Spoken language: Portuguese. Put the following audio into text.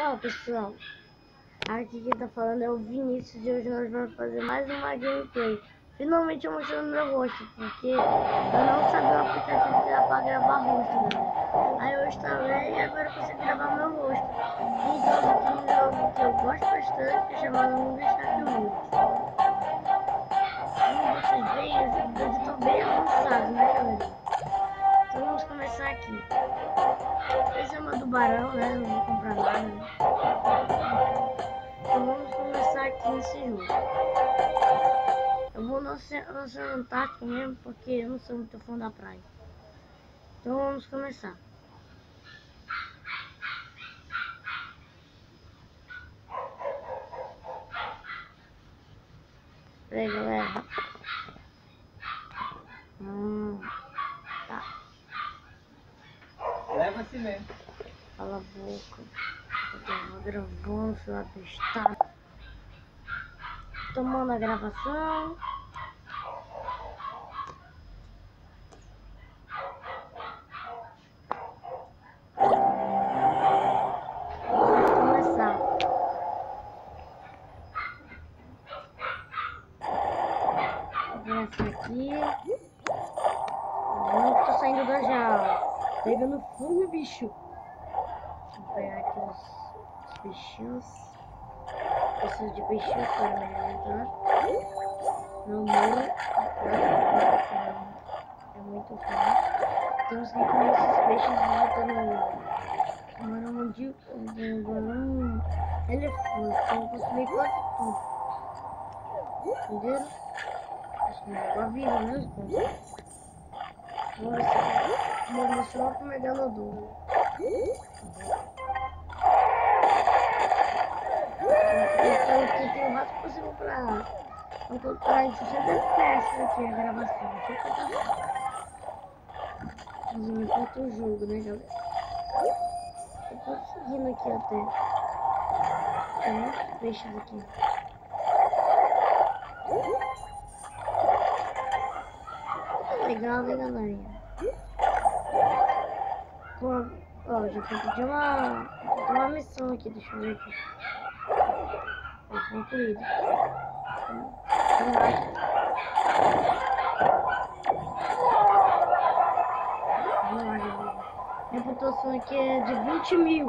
Fala pessoal, aqui quem tá falando é o Vinícius e hoje nós vamos fazer mais uma gameplay. Finalmente eu mostrando meu rosto, porque eu não sabia o aplicativo que era pra gravar rosto, galera. Aí eu instalei e agora eu consigo gravar meu rosto. Então aqui um jogo que eu gosto bastante, que é chamado Undershack Woods. Como vocês veem, os vídeos estão bem avançados, né galera? Então vamos começar aqui. Esse é o meu tubarão, né? Não vou comprar nada, né? Então vamos começar aqui nesse jogo. Eu vou no Oceano Antártico mesmo, porque eu não sou muito fã da praia. Então vamos começar. Peraí galera. Tá. Leva assim mesmo. Cala a boca. Eu tava gravando, seu abestado. Tomando a gravação. Vamos começar. Vou começar aqui. Não tô saindo da jaula. Pegando fogo, bicho. Vou pegar aqui os bichinhos. Preciso de bichinhos para me alimentar. Não morro. É muito fácil. Temos que comer esses peixes visitando um elefante. Então consumir quase tudo. Entenderam? Acho que não é vida mesmo. Vou mostrar pro megalodon. Então aqui tem o máximo possível pra encontrar em 60 FPS aqui a gravação. Deixa eu contar. Mas não importa o jogo, né galera? Eu tô seguindo aqui até. Tem muitos peixes aqui. Legal, né galerinha? Ó, já pedi uma missão aqui, deixa eu ver aqui. Foi concluída. Vamos lá, galera. Minha pontuação aqui é de 20.000.